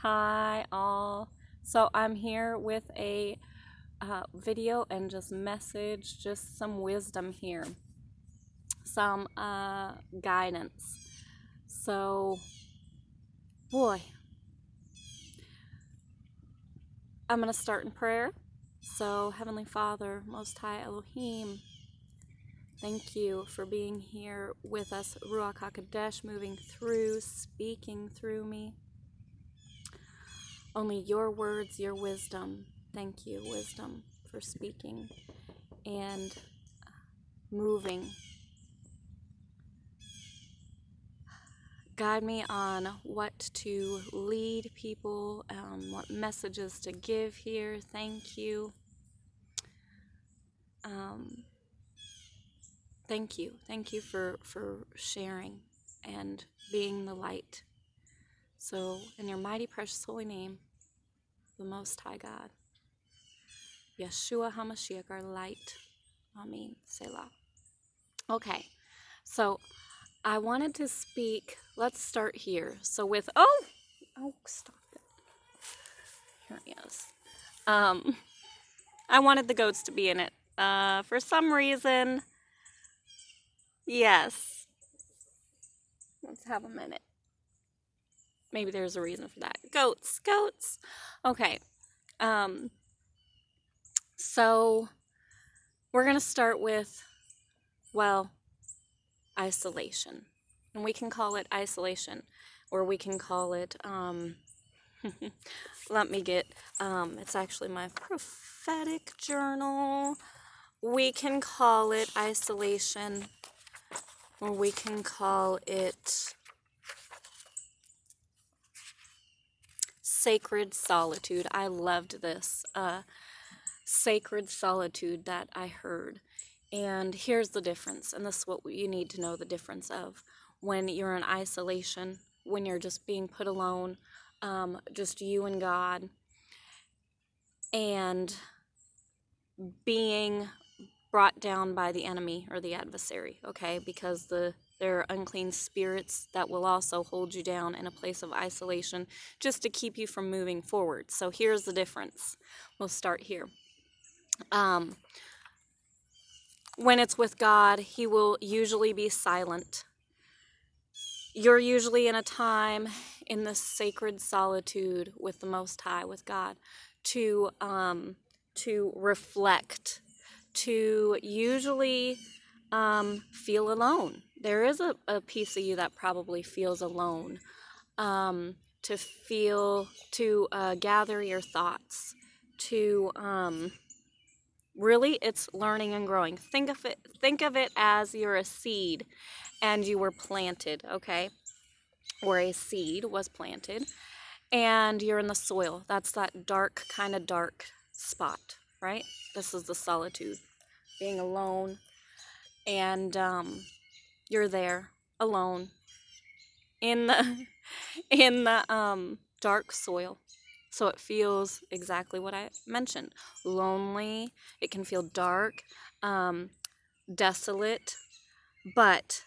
Hi all. So I'm here with a video and just message, just some wisdom here, some guidance. So, boy, I'm going to start in prayer. So, Heavenly Father, Most High Elohim, thank you for being here with us, Ruach HaKodesh, moving through, speaking through me. Only your words, your wisdom. Thank you, wisdom, for speaking and moving. Guide me on what to lead people, what messages to give here. Thank you. Thank you. Thank you for sharing and being the light. So, in your mighty, precious, holy name, the Most High God, Yeshua HaMashiach, our light. Amen. Selah. Okay, so I wanted to speak. Let's start here. So with stop it. Here he is. I wanted the goats to be in it. For some reason, yes. Let's have a minute. Maybe there's a reason for that. Goats. Okay. So we're gonna start with, well, isolation, and we can call it isolation, or we can call it let me get it's actually my prophetic journal. We can call it isolation, or we can call it sacred solitude. I loved this sacred solitude that I heard. And here's the difference, and this is what you need to know the difference of when you're in isolation, when you're just being put alone, just you and God, and being brought down by the enemy or the adversary, okay? Because there are unclean spirits that will also hold you down in a place of isolation just to keep you from moving forward. So here's the difference. We'll start here. When it's with God, He will usually be silent. You're usually in a time in this sacred solitude with the Most High, with God, to reflect, to usually feel alone. There is a piece of you that probably feels alone. To gather your thoughts, to really, it's learning and growing. Think of it as you're a seed and you were planted, okay? Or a seed was planted and you're in the soil. That's that dark, kind of dark spot, right? This is the solitude, being alone, and you're there alone in the dark soil. So it feels exactly what I mentioned. Lonely. It can feel dark, desolate. But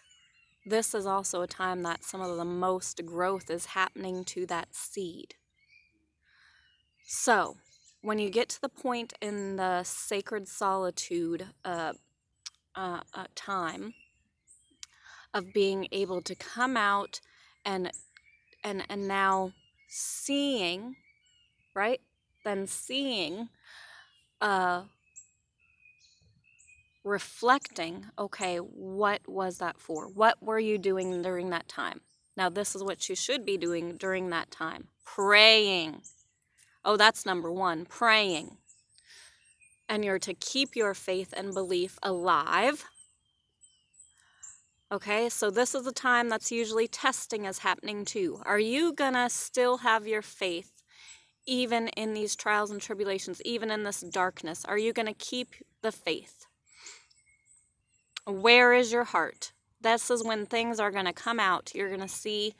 this is also a time that some of the most growth is happening to that seed. So when you get to the point in the sacred solitude time of being able to come out and now seeing, right? Then seeing, reflecting, okay, what was that for? What were you doing during that time? Now, this is what you should be doing during that time. Praying. Oh, that's number one, praying. And you're to keep your faith and belief alive. Okay, so this is a time that's usually testing is happening too. Are you gonna still have your faith even in these trials and tribulations, even in this darkness? Are you gonna keep the faith? Where is your heart? This is when things are gonna come out. You're gonna see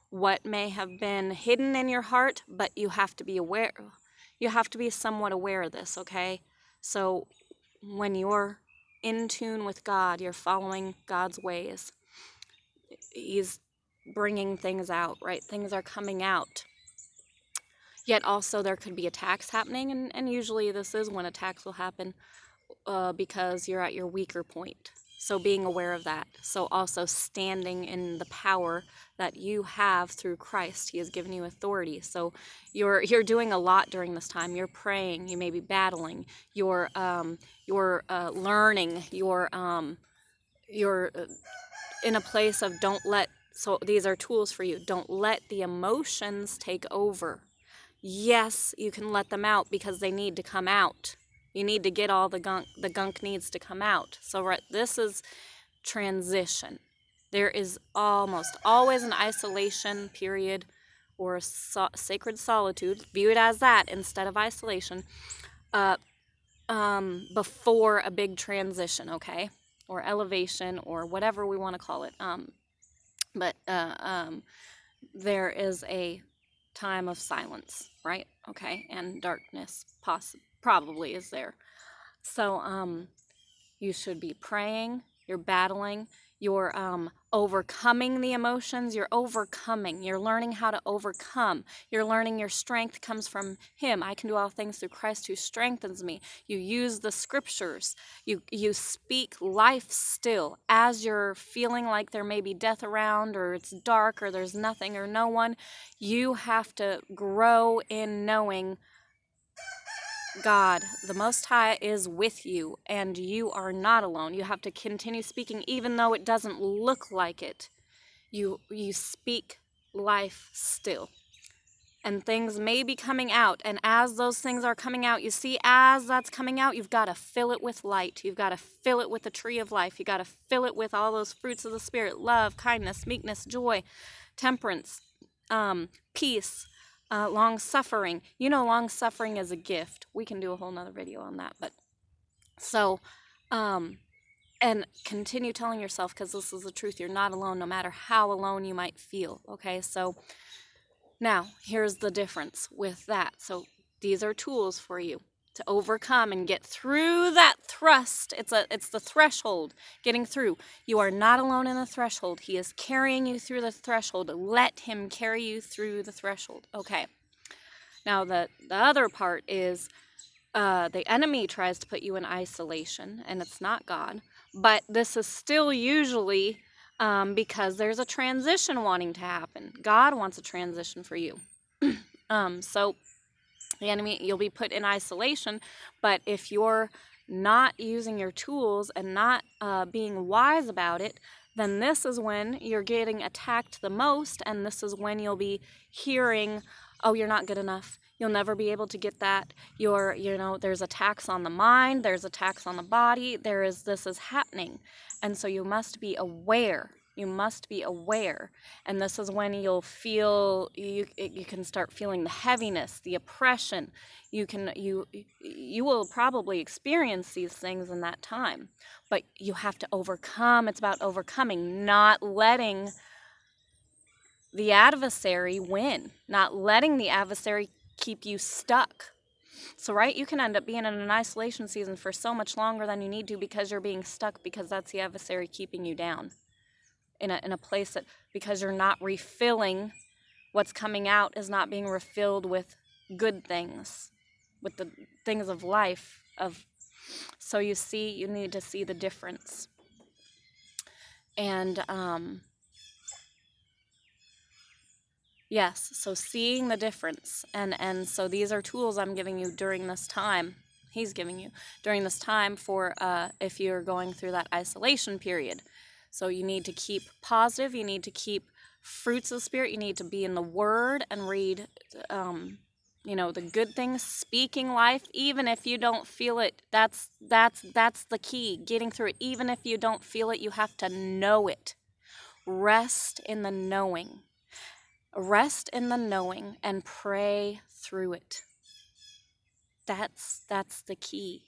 what may have been hidden in your heart, but you have to be aware. You have to be somewhat aware of this, okay? So when you're in tune with God, you're following God's ways. He's bringing things out, right? Things are coming out. Yet also there could be attacks happening, and usually this is when attacks will happen because you're at your weaker point. So being aware of that. So also standing in the power that you have through Christ. He has given you authority. So you're doing a lot during this time. You're praying. You may be battling. You're learning. You're in a place of don't let. So these are tools for you. Don't let the emotions take over. Yes, you can let them out because they need to come out. You need to get all the gunk. The gunk needs to come out. So this is transition. There is almost always an isolation period or a sacred solitude. View it as that instead of isolation before a big transition, okay? Or elevation or whatever we want to call it. But there is a time of silence, right? Okay, and darkness probably is there. So you should be praying, you're battling, you're overcoming the emotions, you're learning how to overcome, you're learning your strength comes from Him. I can do all things through Christ who strengthens me. You use the scriptures, you speak life still as you're feeling like there may be death around or it's dark or there's nothing or no one. You have to grow in knowing God, the Most High, is with you, and you are not alone. You have to continue speaking, even though it doesn't look like it. You speak life still. And things may be coming out, and as those things are coming out, you see, as that's coming out, you've got to fill it with light. You've got to fill it with the tree of life. You've got to fill it with all those fruits of the Spirit: love, kindness, meekness, joy, temperance, peace, long-suffering. You know, long-suffering is a gift. We can do a whole nother video on that. But so, and continue telling yourself, because this is the truth, you're not alone, no matter how alone you might feel. Okay, so now here's the difference with that. So these are tools for you to overcome and get through that thrust. It's the threshold, getting through. You are not alone in the threshold. He is carrying you through the threshold. Let Him carry you through the threshold. Okay. Now the other part is the enemy tries to put you in isolation, and it's not God. But this is still usually because there's a transition wanting to happen. God wants a transition for you. So the enemy, you'll be put in isolation, but if you're not using your tools and not being wise about it, then this is when you're getting attacked the most, and this is when you'll be hearing, oh, you're not good enough. You'll never be able to get that. There's attacks on the mind, there's attacks on the body, this is happening. And so you must be aware. You must be aware. And this is when you'll feel, you can start feeling the heaviness, the oppression. You will probably experience these things in that time. But you have to overcome. It's about overcoming, not letting the adversary win, not letting the adversary keep you stuck. So, right, you can end up being in an isolation season for so much longer than you need to because you're being stuck, because that's the adversary keeping you down in a place that, because you're not refilling, what's coming out is not being refilled with good things, with the things of life. So you need to see the difference. And yes, so seeing the difference, and so these are tools I'm giving you during this time. He's giving you during this time for if you're going through that isolation period. So you need to keep positive. You need to keep fruits of the Spirit. You need to be in the Word and read, the good things, speaking life, even if you don't feel it. That's the key, getting through it. Even if you don't feel it, you have to know it. Rest in the knowing. Rest in the knowing and pray through it. That's the key.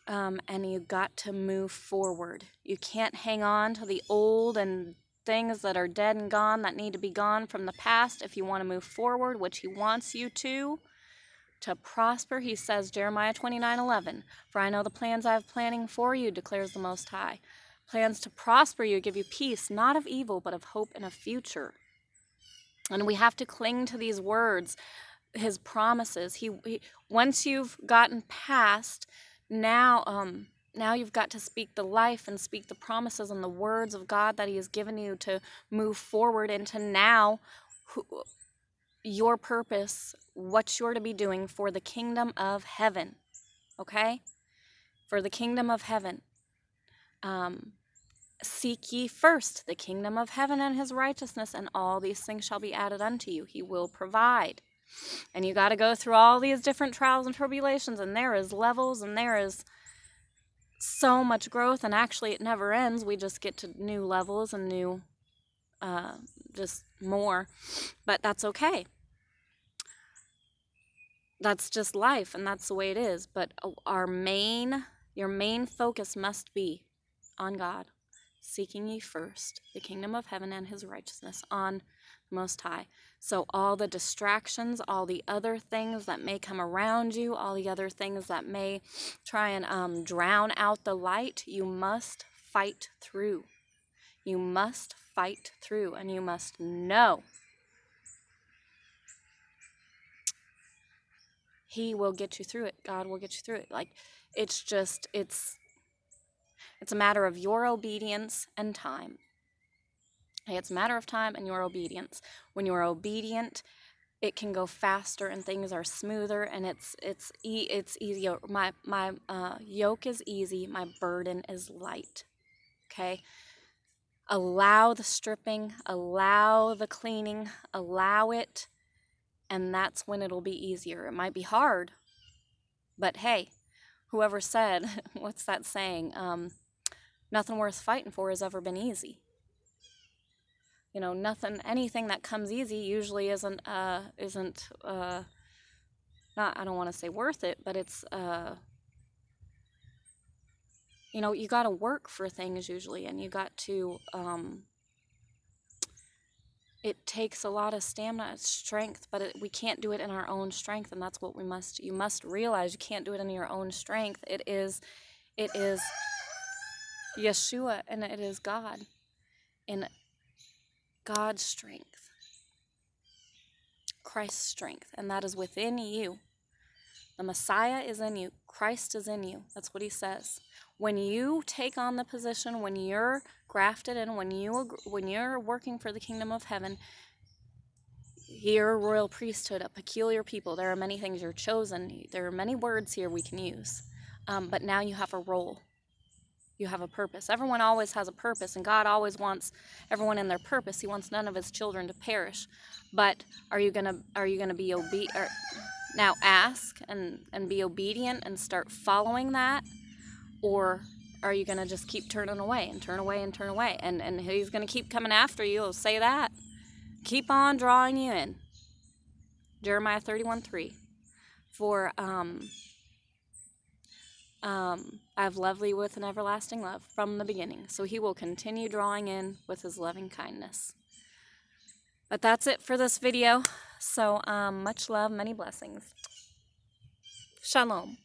And you got to move forward. You can't hang on to the old and things that are dead and gone, that need to be gone from the past. If you want to move forward, which He wants you to prosper, He says, Jeremiah 29:11, for I know the plans I have planning for you, declares the Most High. Plans to prosper you, give you peace, not of evil, but of hope and a future. And we have to cling to these words, his promises. Once you've gotten past, now you've got to speak the life and speak the promises and the words of God that he has given you to move forward into now your purpose, what you're to be doing for the kingdom of heaven. Okay? For the kingdom of heaven. Seek ye first the kingdom of heaven and his righteousness, and all these things shall be added unto you. He will provide. And you got to go through all these different trials and tribulations, and there is levels, and there is so much growth, and actually it never ends. We just get to new levels and new, just more, but that's okay. That's just life, and that's the way it is. But your main focus must be on God, seeking ye first the kingdom of heaven and his righteousness on the Most High. So all the distractions, all the other things that may come around you, all the other things that may try and drown out the light, you must fight through. You must fight through, and you must know he will get you through it. God will get you through it. Like, it's a matter of your obedience and time. It's a matter of time and your obedience. When you're obedient, it can go faster and things are smoother, and it's easier. My yoke is easy. My burden is light. Okay? Allow the stripping, allow the cleaning, allow it, and that's when it'll be easier. It might be hard, but hey, whoever said, what's that saying? Nothing worth fighting for has ever been easy. You know, anything that comes easy usually isn't not, I don't want to say worth it, but it's, you know, you got to work for things usually, and you got to, it takes a lot of stamina and strength, but we can't do it in our own strength, and that's what you must realize. You can't do it in your own strength. It is Yeshua, and it is God, in God's strength, Christ's strength, and that is within you. The Messiah is in you. Christ is in you. That's what he says. When you take on the position, when you're grafted in, when you're working for the kingdom of heaven, you're a royal priesthood, a peculiar people. There are many things. You're chosen. There are many words here we can use. But now you have a role. You have a purpose. Everyone always has a purpose, and God always wants everyone in their purpose. He wants none of his children to perish. But are you gonna be obedient? Now ask and be obedient and start following that, or are you gonna just keep turning away and turn away and turn away? And he's gonna keep coming after you. He'll say that. Keep on drawing you in. Jeremiah 31:3. For I've loved thee with an everlasting love from the beginning. So he will continue drawing in with his loving kindness. But that's it for this video. So much love, many blessings. Shalom.